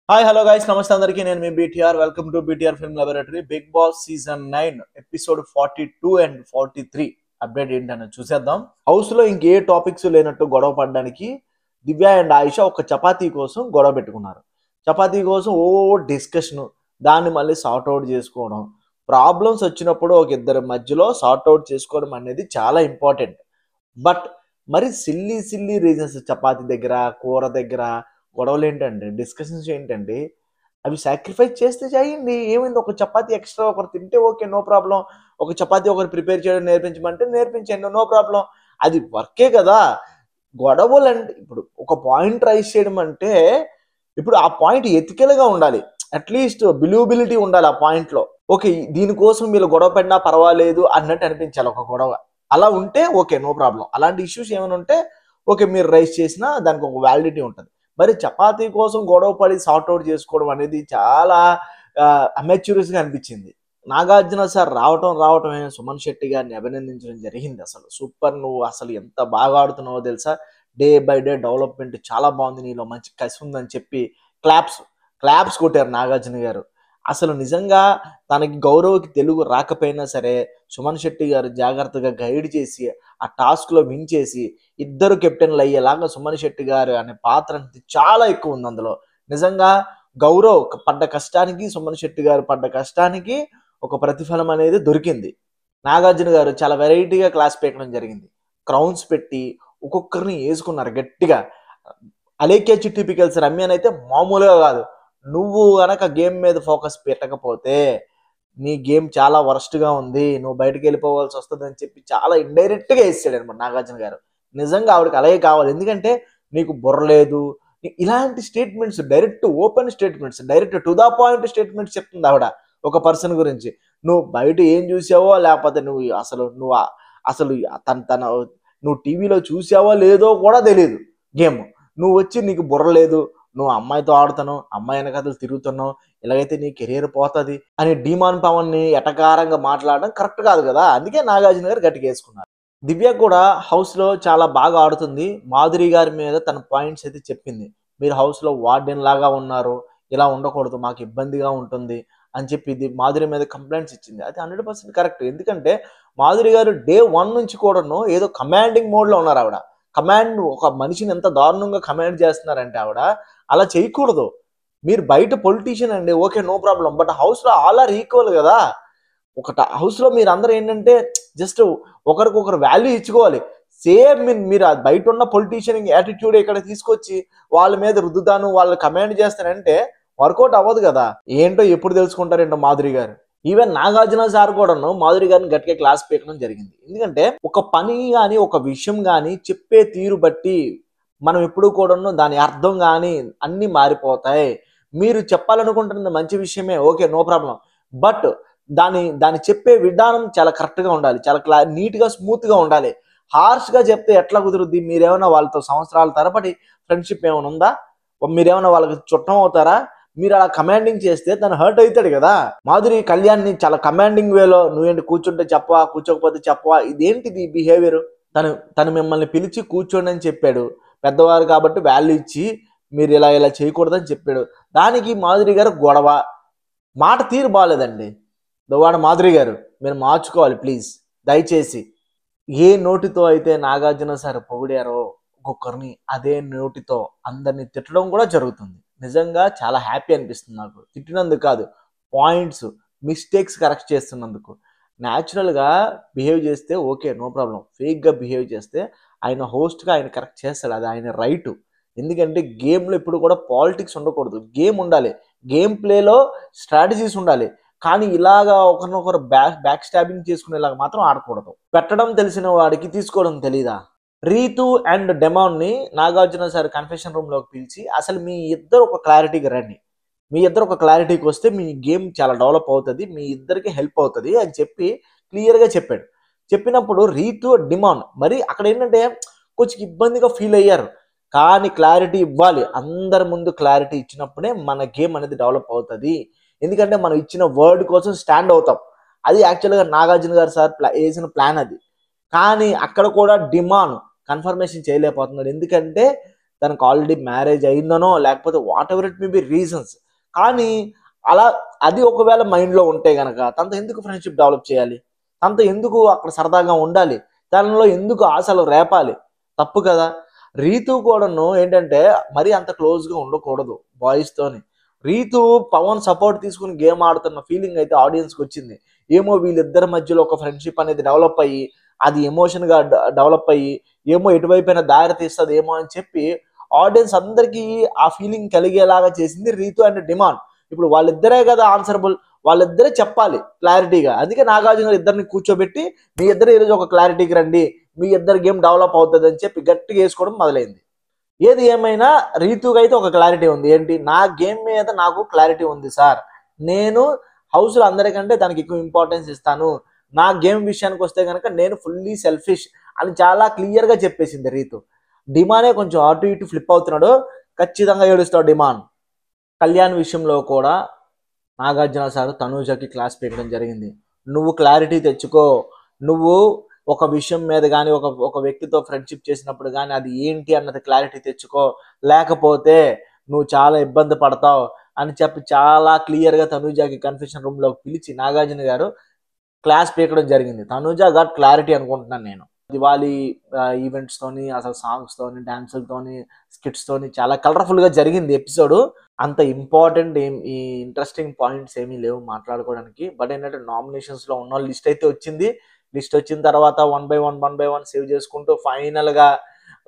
Hi hello guys నమస్తే అందరికీ నేను మీ BTR welcome to BTR film laboratory Bigg Boss season 9 episode 42 and 43 update ఏంటని చూసేద్దాం. హౌస్ లో ఇంకే టాపిక్స్ లేనట్టు గొడవ పడడానికి దివ్య అండ్ ఆయిషా ఒక చపాతీ కోసం గొడవ పెట్టుకున్నారు. చపాతీ కోసం డిస్కషన్, దాన్ని మళ్ళీ సార్ట్ అవుట్ చేసుకోవడం, ప్రాబ్లమ్స్ వచ్చినప్పుడు ఒక ఇద్దరి మధ్యలో సార్ట్ అవుట్ చేసుకోవడం అనేది చాలా ఇంపార్టెంట్. బట్ మరి సిల్లీ సిల్లీ రీజన్స్ చపాతీ దగ్గర, కూర దగ్గర గొడవలు ఏంటండి, డిస్కషన్స్ ఏంటండి? అవి సాక్రిఫైస్ చేస్తే చేయండి, ఏమైంది? ఒక చపాతీ ఎక్స్ట్రా ఒకరు తింటే ఓకే, నో ప్రాబ్లం. ఒక చపాతీ ఒకరు ప్రిపేర్ చేయడం నేర్పించమంటే నేర్పించండి, నో ప్రాబ్లం. అది వర్కే కదా. గొడవలు అంటే ఇప్పుడు ఒక పాయింట్ రైజ్ చేయడం అంటే ఇప్పుడు ఆ పాయింట్ ఎథికల్గా ఉండాలి, అట్లీస్ట్ బిలీవబిలిటీ ఉండాలి ఆ పాయింట్లో. ఓకే, దీనికోసం మీరు గొడవ పడినా పర్వాలేదు అన్నట్టు అనిపించాలి ఒక గొడవ. అలా ఉంటే ఓకే, నో ప్రాబ్లం. అలాంటి ఇష్యూస్ ఏమైనా ఉంటే ఓకే, మీరు రైజ్ చేసినా దానికి ఒక వ్యాలిడిటీ ఉంటుంది. మరి చపాతీ కోసం గొడవ పడి సార్ట్ అవుట్ చేసుకోవడం అనేది చాలా అమెచ్యూరియస్గా అనిపించింది. నాగార్జున సార్ రావటమే సుమన్ శెట్టి గారిని అభినందించడం జరిగింది. అసలు సూపర్, నువ్వు అసలు ఎంత బాగా ఆడుతున్నావో తెలుసా, డే బై డే డెవలప్మెంట్ చాలా బాగుంది, నీలో మంచి కసి ఉందని చెప్పి క్లాప్స్ కొట్టారు నాగార్జున గారు. అసలు నిజంగా తనకి గౌరవ్కి తెలుగు రాకపోయినా సరే సుమన్ శెట్టి గారు జాగ్రత్తగా గైడ్ చేసి ఆ టాస్క్లో విన్ చేసి ఇద్దరు కెప్టెన్లు అయ్యేలాగా సుమన్ శెట్టి గారు అనే పాత్ర అనేది చాలా ఎక్కువ ఉంది అందులో. నిజంగా గౌరవ్ పడ్డ కష్టానికి, సుమన్ శెట్టి గారు పడ్డ కష్టానికి ఒక ప్రతిఫలం అనేది దొరికింది. నాగార్జున గారు చాలా వెరైటీగా క్లాస్ పీకడం జరిగింది. క్రౌన్స్ పెట్టి ఒక్కొక్కరిని వేసుకున్నారు గట్టిగా. అలేఖ్య చిట్టి పికల్స్ రమ్యనైతే మామూలుగా కాదు. నువ్వు గనక గేమ్ మీద ఫోకస్ పెట్టకపోతే నీ గేమ్ చాలా వరస్ట్గా ఉంది, నువ్వు బయటకు వెళ్ళిపోవాల్సి వస్తుంది అని చెప్పి చాలా ఇండైరెక్ట్గా వేసాడు అనమాట నాగార్జున గారు. నిజంగా ఆవిడకి అలాగే కావాలి, ఎందుకంటే నీకు బుర్ర లేదు. ఇలాంటి statements, direct open statements, direct to the point statements చెప్తుంది ఆవిడ ఒక పర్సన్ గురించి. నువ్వు బయట ఏం చూసావో, లేకపోతే అసలు తన నువ్వు టీవీలో చూసావో లేదో కూడా తెలియదు గేమ్. నువ్వు వచ్చి నీకు బుర్ర లేదు, నువ్వు అమ్మాయితో ఆడుతున్నావు, అమ్మాయి వెనకాతలు తిరుగుతున్నావు, ఇలాగైతే నీ కెరీర్ పోతుంది అని డీమాన్ పవన్ని ఎటకారంగా మాట్లాడడం కరెక్ట్ కాదు కదా. అందుకే నాగార్జున గారు గట్టిగా వేసుకున్నారు. దివ్య కూడా హౌస్లో చాలా బాగా ఆడుతుంది. మాధురి గారి మీద తన పాయింట్స్ అయితే చెప్పింది. మీరు హౌస్లో వార్డెన్ లాగా ఉన్నారు, ఇలా ఉండకూడదు, మాకు ఇబ్బందిగా ఉంటుంది అని చెప్పి మాధురి మీద కంప్లైంట్స్ ఇచ్చింది. అది 100% కరెక్ట్. ఎందుకంటే మాధురి గారు డే 1 నుంచి కూడాను ఏదో కమాండింగ్ మోడ్లో ఉన్నారు ఆవిడ. ఒక మనిషిని ఎంత దారుణంగా కమాండ్ చేస్తున్నారంటే ఆవిడ అలా చేయకూడదు. మీరు బయట పొలిటీషియన్ అండి, ఓకే, నో ప్రాబ్లం. బట్ హౌస్లో ఆల్ ఆర్ ఈక్వల్ కదా. హౌస్లో మీరు అందరూ ఏంటంటే జస్ట్ ఒకరికొకరు వాల్యూ ఇచ్చుకోవాలి. సేమ్ మీరు బయట ఉన్న పొలిటీషియన్ యాటిట్యూడ్ ఇక్కడ తీసుకొచ్చి వాళ్ళ మీద రుద్దుతాను, వాళ్ళు కమాండ్ చేస్తానంటే వర్కౌట్ అవ్వదు కదా. ఏంటో ఎప్పుడు తెలుసుకుంటారేంటో మాధురి గారు. ఈవెన్ నాగార్జున సార్ కూడాను మాధురి గారిని గట్టిగా క్లాస్ పీకడం జరిగింది. ఎందుకంటే ఒక పని కానీ ఒక విషయం కానీ చెప్పే తీరు బట్టి మనం ఎప్పుడు కూడాను దాని అర్థం కానీ అన్నీ మారిపోతాయి. మీరు చెప్పాలనుకుంటున్న మంచి విషయమే, ఓకే, నో ప్రాబ్లం. బట్ దాన్ని చెప్పే విధానం చాలా కరెక్ట్గా ఉండాలి, చాలా నీట్గా స్మూత్గా ఉండాలి. హార్ష్గా చెప్తే ఎట్లా కుదురుద్ది? మీరేమైనా వాళ్ళతో సంవత్సరాల తరబడి ఫ్రెండ్షిప్ ఏమైనా ఉందా? మీరేమైనా వాళ్ళకి చుట్టం అవుతారా? మీరు అలా కమాండింగ్ చేస్తే తను హర్ట్ అవుతాడు కదా. మాధురి కళ్యాణ్ని చాలా కమాండింగ్ వేలో, నువ్వేంటి కూర్చుంటే చెప్పవా, కూర్చోకపోతే చెప్పవా, ఇదేంటిది బిహేవియర్? తను మిమ్మల్ని పిలిచి కూర్చోండి అని చెప్పాడు, పెద్దవారు కాబట్టి వాల్యూ ఇచ్చి మీరు ఇలా చేయకూడదని చెప్పాడు. దానికి మాధురి గారు గొడవ, మాట తీరు బాగాలేదండి. దువ్వాడ మాధురి గారు, మీరు మార్చుకోవాలి ప్లీజ్, దయచేసి. ఏ నోటితో అయితే నాగార్జున సార్ పొగిడారో ఒక్కొక్కరిని, అదే నోటితో అందరినీ తిట్టడం కూడా జరుగుతుంది. నిజంగా చాలా హ్యాపీ అనిపిస్తుంది నాకు. తిట్టినందుకు కాదు, పాయింట్స్, మిస్టేక్స్ కరెక్ట్ చేస్తున్నందుకు. న్యాచురల్గా బిహేవ్ చేస్తే ఓకే, నో ప్రాబ్లం. ఫేక్గా బిహేవ్ చేస్తే ఆయన హోస్ట్గా ఆయన కరెక్ట్ చేస్తాడు, అది ఆయన రైటు. ఎందుకంటే గేమ్లో ఇప్పుడు కూడా పాలిటిక్స్ ఉండకూడదు, గేమ్ ఉండాలి. గేమ్ ప్లేలో స్ట్రాటజీస్ ఉండాలి. కానీ ఇలాగా ఒకరినొకరు బ్యాక్ స్టాబింగ్ చేసుకునేలాగా మాత్రం ఆడకూడదు. పెట్టడం తెలిసిన వాడికి తీసుకోవడం తెలీదా? రీతు అండ్ డెమాన్ని నాగార్జున సార్ కన్ఫెషన్ రూమ్లోకి పిలిచి అసలు మీ ఇద్దరు ఒక క్లారిటీకి రండి, మీ ఇద్దరు ఒక క్లారిటీకి వస్తే మీ గేమ్ చాలా డెవలప్ అవుతుంది, మీ ఇద్దరికి హెల్ప్ అవుతుంది అని చెప్పి క్లియర్గా చెప్పాడు. చెప్పినప్పుడు రీతు డిమాండ్ మరి అక్కడ ఏంటంటే కొంచెం ఇబ్బందిగా ఫీల్ అయ్యారు. కానీ క్లారిటీ ఇవ్వాలి, అందరి ముందు క్లారిటీ ఇచ్చినప్పుడే మన గేమ్ అనేది డెవలప్ అవుతుంది. ఎందుకంటే మనం ఇచ్చిన వర్డ్ కోసం స్టాండ్ అవుతాం. అది యాక్చువల్గా నాగార్జున గారు సార్ వేసిన ప్లాన్ అది. కానీ అక్కడ కూడా డిమాండ్ కన్ఫర్మేషన్ చేయలేకపోతున్నాడు. ఎందుకంటే తనకు ఆల్రెడీ మ్యారేజ్ అయిందనో లేకపోతే what ever it may be reasons. కానీ అలా అది ఒకవేళ మైండ్లో ఉంటే గనక తనతో ఎందుకు ఫ్రెండ్షిప్ డెవలప్ చేయాలి, తనతో ఎందుకు అక్కడ సరదాగా ఉండాలి, తనలో ఎందుకు ఆశలు రేపాలి? తప్పు కదా. రీతు కూడాను ఏంటంటే మరీ అంత క్లోజ్గా ఉండకూడదు బాయ్స్తోని. రీతు పవన్ సపోర్ట్ తీసుకుని గేమ్ ఆడుతున్న ఫీలింగ్ అయితే ఆడియన్స్కి వచ్చింది. ఏమో వీళ్ళిద్దరి మధ్యలో ఒక ఫ్రెండ్షిప్ అనేది డెవలప్ అయ్యి అది ఎమోషన్గా డెవలప్ అయ్యి ఏమో ఎటువైపోయినా దారి తీస్తుంది ఏమో అని చెప్పి ఆడియన్స్ అందరికీ ఆ ఫీలింగ్ కలిగేలాగా చేసింది రీతు అండ్ డిమాండ్. ఇప్పుడు వాళ్ళిద్దరే కదా ఆన్సరబుల్, వాళ్ళిద్దరే చెప్పాలి క్లారిటీగా. అందుకే నాగార్జున గారు ఇద్దరిని కూర్చోబెట్టి మీ ఇద్దరు ఈరోజు ఒక క్లారిటీకి రండి, మీ ఇద్దరు గేమ్ డెవలప్ అవుతుంది అని చెప్పి గట్టిగా వేసుకోవడం మొదలైంది. ఏది ఏమైనా రీతుకి అయితే ఒక క్లారిటీ ఉంది. ఏంటి, నా గేమ్ మీద నాకు క్లారిటీ ఉంది సార్, నేను హౌస్లో అందరికంటే దానికి ఎక్కువ ఇంపార్టెన్స్ ఇస్తాను, నా గేమ్ విషయానికి వస్తే కనుక నేను ఫుల్లీ సెల్ఫిష్ అని చాలా క్లియర్గా చెప్పేసింది రీతు. డిమానే కొంచెం అటు ఇటు ఫ్లిప్ అవుతున్నాడు, ఖచ్చితంగా ఏడుస్తాడు డిమాన్. కళ్యాణ్ విషయంలో కూడా నాగార్జున సార్ తనూజకి క్లాస్ పీకడం జరిగింది. నువ్వు క్లారిటీ తెచ్చుకో, నువ్వు ఒక విషయం మీద కానీ ఒక వ్యక్తితో ఫ్రెండ్షిప్ చేసినప్పుడు కానీ అది ఏంటి అన్నది క్లారిటీ తెచ్చుకో, లేకపోతే నువ్వు చాలా ఇబ్బంది పడతావు అని చెప్పి చాలా క్లియర్గా తనూజకి కన్ఫెషన్ రూమ్లోకి పిలిచి నాగార్జున గారు క్లాస్ పీకడం జరిగింది. తనూజ గాట్ క్లారిటీ అనుకుంటున్నాను నేను. దివాళీ ఈవెంట్స్తోని అసలు సాంగ్స్తోని డాన్సులతోని స్కిట్స్తోని చాలా కలర్ఫుల్గా జరిగింది ఎపిసోడ్. అంత ఇంపార్టెంట్ ఈ ఇంట్రెస్టింగ్ పాయింట్స్ ఏమీ లేవు మాట్లాడుకోవడానికి. బట్ ఏంటంటే నామినేషన్స్లో ఉన్న లిస్ట్ అయితే వచ్చింది. లిస్ట్ వచ్చిన తర్వాత వన్ బై వన్ సేవ్ చేసుకుంటూ ఫైనల్గా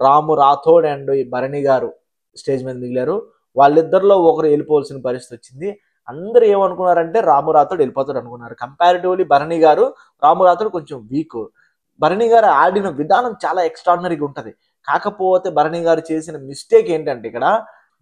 రాము రాథోడ్ అండ్ భరణి గారు స్టేజ్ మీద మిగిలారు. వాళ్ళిద్దరిలో ఒకరు వెళ్ళిపోవాల్సిన పరిస్థితి వచ్చింది. అందరూ ఏమనుకున్నారంటే రాము రాథోడ్ వెళ్ళిపోతాడు అనుకున్నారు. కంపారిటివ్లీ భరణి గారు, రాము రాథోడ్ కొంచెం వీక్. భరణి గారు ఆడిన విధానం చాలా ఎక్స్ట్రాడినరీగా ఉంటుంది. కాకపోతే భరణి గారు చేసిన మిస్టేక్ ఏంటంటే ఇక్కడ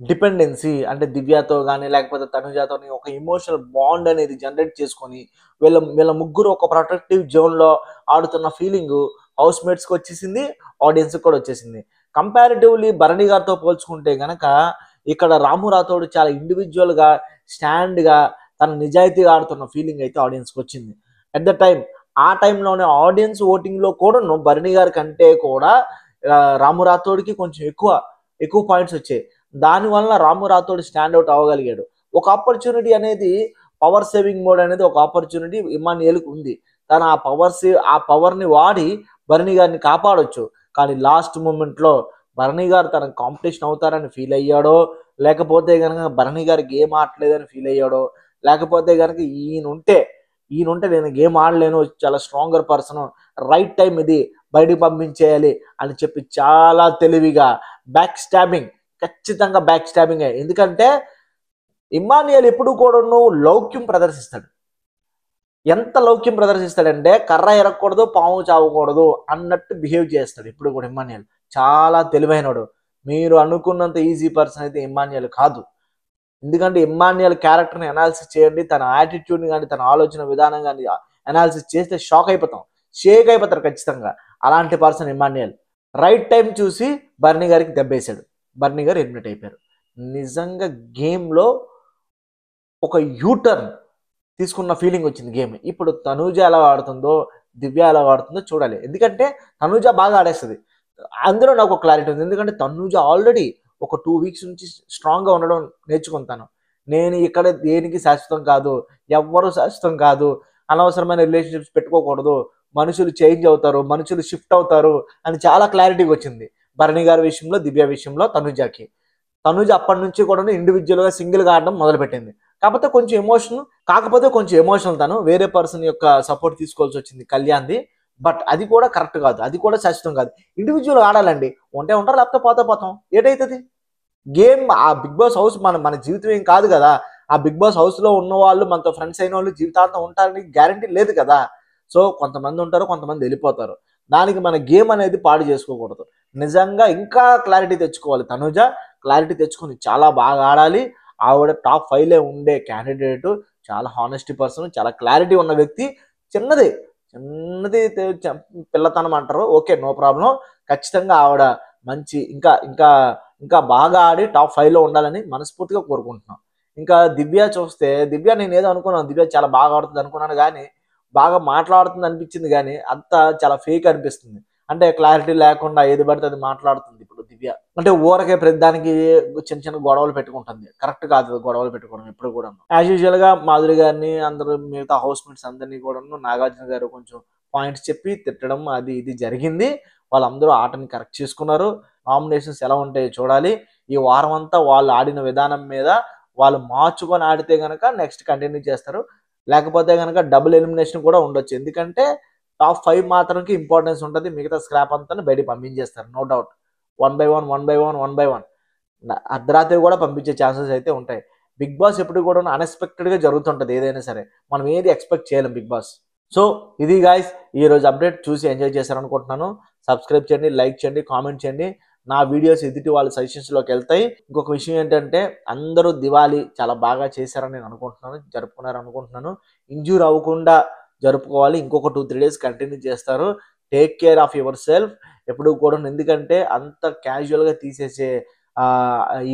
డిపెండెన్సీ, అంటే దివ్యతో కానీ లేకపోతే తనుజాతో ఒక ఎమోషనల్ బాండ్ అనేది జనరేట్ చేసుకొని వీళ్ళ ముగ్గురు ఒక ప్రొటెక్టివ్ జోన్లో ఆడుతున్న ఫీలింగ్ హౌస్ మేట్స్కి వచ్చేసింది, ఆడియన్స్కి కూడా వచ్చేసింది. కంపారిటివ్లీ భరణి గారితో పోల్చుకుంటే గనక ఇక్కడ రాము రాథోడ్ చాలా ఇండివిజువల్గా స్టాండ్గా తన నిజాయితీగా ఆడుతున్న ఫీలింగ్ అయితే ఆడియన్స్కి వచ్చింది. అట్ ద టైం ఆ టైంలోనే ఆడియన్స్ ఓటింగ్లో కూడా భరణి గారి కంటే కూడా రాము రాథోడ్కి కొంచెం ఎక్కువ పాయింట్స్ వచ్చాయి. దానివల్ల రాము రాథోడ్ స్టాండ్ అవుట్ అవ్వగలిగాడు. ఒక ఆపర్చునిటీ అనేది, పవర్ సేవింగ్ మోడ్ అనేది ఒక ఆపర్చునిటీ ఇమ్మాన్యుయల్కి ఉంది. తను ఆ పవర్ని వాడి భరణి గారిని కాపాడొచ్చు. కానీ లాస్ట్ మూమెంట్లో భరణి గారు తన కాంపిటీషన్ అవుతారని ఫీల్ అయ్యాడో, లేకపోతే కనుక భరణి గారు గేమ్ ఆడలేదని ఫీల్ అయ్యాడో, లేకపోతే కనుక ఈయనుంటే నేను గేమ్ ఆడలేను, చాలా స్ట్రాంగర్ పర్సన్, రైట్ టైం ఇది, బయటికి పంపించేయాలి అని చెప్పి చాలా తెలివిగా బ్యాక్ స్టాబింగ్, ఖచ్చితంగా బ్యాక్ స్టాబింగ్. ఎందుకంటే ఇమ్మాన్యుయల్ ఎప్పుడు కూడా లౌక్యం ప్రదర్శిస్తాడు. ఎంత లౌక్యం ప్రదర్శిస్తాడంటే కర్ర ఎరగకూడదు, పాము చావకూడదు అన్నట్టు బిహేవ్ చేస్తాడు ఎప్పుడు కూడా ఇమ్మాన్యుయల్. చాలా తెలివైనడు. మీరు అనుకున్నంత ఈజీ పర్సన్ అయితే ఇమ్మాన్యుయల్ కాదు. ఎందుకంటే ఇమ్మాన్యుయల్ క్యారెక్టర్ని అనాలిసిస్ చేయండి, తన యాటిట్యూడ్ని కానీ తన ఆలోచన విధానం కానీ అనాలిసిస్ చేస్తే షేక్ అయిపోతారు ఖచ్చితంగా. అలాంటి పర్సన్ ఇమ్మాన్యుయల్. రైట్ టైం చూసి భరణి గారికి దెబ్బేశాడు. భరణి గారు ఎలిమినేట్ అయిపోయారు. నిజంగా గేమ్లో ఒక యూటర్న్ తీసుకున్న ఫీలింగ్ వచ్చింది గేమ్. ఇప్పుడు తనూజ ఎలా ఆడుతుందో, దివ్య ఎలా ఆడుతుందో చూడాలి. ఎందుకంటే తనూజ బాగా ఆడేస్తుంది. అందులో నాకు ఒక క్లారిటీ ఉంది. ఎందుకంటే తనూజ ఆల్రెడీ ఒక 2 వీక్స్ నుంచి స్ట్రాంగ్గా ఉండడం నేర్చుకుంటాను. నేను ఇక్కడ దేనికి శాశ్వతం కాదు, ఎవ్వరూ శాశ్వతం కాదు, అనవసరమైన రిలేషన్షిప్స్ పెట్టుకోకూడదు, మనుషులు చేంజ్ అవుతారు, మనుషులు షిఫ్ట్ అవుతారు అని చాలా క్లారిటీగా వచ్చింది భరణి గారి విషయంలో, దివ్య విషయంలో. తనూజ అప్పటి నుంచి కూడా ఇండివిజువల్గా సింగిల్గా ఆడడం మొదలుపెట్టింది. కాకపోతే కొంచెం ఎమోషనల్ తను వేరే పర్సన్ యొక్క సపోర్ట్ తీసుకోవాల్సి వచ్చింది కళ్యాణ్ది. బట్ అది కూడా కరెక్ట్ కాదు, అది కూడా శాశ్వతం కాదు. ఇండివిజువల్ ఆడాలండి, ఉంటారు లేకపోతే పోతాం. ఏటైతుంది గేమ్? ఆ బిగ్ బాస్ హౌస్ మన జీవితం ఏం కాదు కదా. ఆ బిగ్ బాస్ హౌస్లో ఉన్న వాళ్ళు, మనతో ఫ్రెండ్స్ అయిన వాళ్ళు జీవితాంతం ఉంటారని గ్యారంటీ లేదు కదా. సో కొంతమంది ఉంటారు, కొంతమంది వెళ్ళిపోతారు. దానికి మన గేమ్ అనేది పాడు చేసుకోకూడదు. నిజంగా ఇంకా క్లారిటీ తెచ్చుకోవాలి. తనూజ క్లారిటీ తెచ్చుకొని చాలా బాగా ఆడాలి. ఆవిడ టాప్ 5లో ఉండే క్యాండిడేట్, చాలా హానెస్టీ పర్సన్, చాలా క్లారిటీ ఉన్న వ్యక్తి. చిన్నది పిల్లతనం అంటారు, ఓకే, నో ప్రాబ్లం. ఖచ్చితంగా ఆవిడ మంచి ఇంకా బాగా ఆడి టాప్ 5లో ఉండాలని మనస్ఫూర్తిగా కోరుకుంటున్నాం. ఇంకా దివ్య చూస్తే, నేను ఏదో అనుకున్నాను, దివ్య చాలా బాగా ఆడుతుంది అనుకున్నాను, కానీ బాగా మాట్లాడుతుంది అనిపించింది, కానీ అంతా చాలా ఫేక్ అనిపిస్తుంది. అంటే క్లారిటీ లేకుండా ఏది పడితే అది మాట్లాడుతుంది ఇప్పుడు దివ్య. అంటే ఊరకే ప్రతిదానికి చిన్న చిన్న గొడవలు పెట్టుకుంటుంది. కరెక్ట్ కాదు గొడవలు పెట్టుకోవడం ఎప్పుడు కూడా. యాజ్ యూజువల్ గా మాధురి గారిని అందరూ మిగతా హౌస్ మేట్స్ అందరినీ కూడాను నాగార్జున గారు కొంచెం పాయింట్స్ చెప్పి తిట్టడం అది ఇది జరిగింది. వాళ్ళందరూ ఆటని కరెక్ట్ చేసుకున్నారు. నామినేషన్స్ ఎలా ఉంటాయో చూడాలి. ఈ వారం అంతా వాళ్ళు ఆడిన విధానం మీద వాళ్ళు మార్చుకొని ఆడితే గనక నెక్స్ట్ కంటిన్యూ చేస్తారు. లేకపోతే గనక డబుల్ ఎలిమినేషన్ కూడా ఉండొచ్చు. ఎందుకంటే టాప్ 5 మాత్రంకి ఇంపార్టెన్స్ ఉంటుంది. మిగతా స్క్రాప్ అంతా బయటికి పంపించేస్తారు. No doubt. 1 by 1 అర్ధరాత్రి కూడా పంపించే ఛాన్సెస్ అయితే ఉంటాయి. బిగ్ బాస్ ఎప్పుడు కూడా అన్ఎక్స్పెక్టెడ్ గా జరుగుతుంటది ఏదైనా సరే. మనం ఏది ఎక్స్పెక్ట్ చేయలేం బిగ్ బాస్. సో ఇది గాయ్స్ ఈ రోజు అప్డేట్ చూసి ఎంజాయ్ చేశారనుకుంటున్నాను. సబ్స్క్రైబ్ చేయండి, లైక్ చేయండి, కామెంట్ చేయండి. నా వీడియోస్ ఎదుటి వాళ్ళ సజెషన్స్ లోకి వెళ్తాయి. ఇంకొక విషయం ఏంటంటే అందరూ దివాళీ చాలా బాగా చేశారని నేను అనుకుంటున్నాను, జరుపుకున్నారు అనుకుంటున్నాను. ఇంజూర్ అవ్వకుండా జరుపుకోవాలి. ఇంకొక 2-3 డేస్ కంటిన్యూ చేస్తారు. Take care of your self ఎప్పుడు కూడా. ఎందుకంటే అంత క్యాజువల్ గా తీసేసే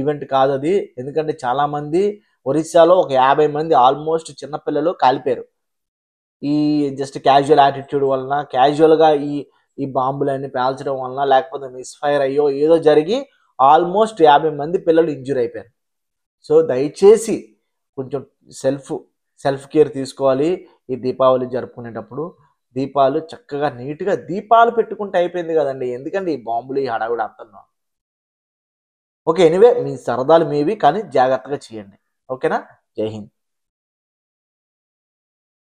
ఈవెంట్ కాదు అది. ఎందుకంటే చాలా మంది ఒరిస్సాలో ఒక 50 మంది ఆల్మోస్ట్ చిన్నపిల్లలు కాలిపోయారు. ఈ జస్ట్ క్యాజువల్ యాటిట్యూడ్ వలన, క్యాజువల్ గా ఈ ఈ బాంబులన్నీ పేల్చడం వలన, లేకపోతే మిస్ఫైర్ అయ్యో ఏదో జరిగి ఆల్మోస్ట్ 50 మంది పిల్లలు ఇంజూర్ అయిపోయారు. సో దయచేసి కొంచెం సెల్ఫ్ కేర్ తీసుకోవాలి. ఈ దీపావళి జరుపుకునేటప్పుడు దీపాలు చక్కగా నీట్గా దీపాలు పెట్టుకుంటే అయిపోయింది కదండి. ఎందుకంటే ఈ బాంబులు ఈ హడావుడి అంతా. ఓకే, ఎనీవే మీ సరదాలు మీవి, కానీ జాగ్రత్తగా చేయండి. ఓకేనా? జై హింద్.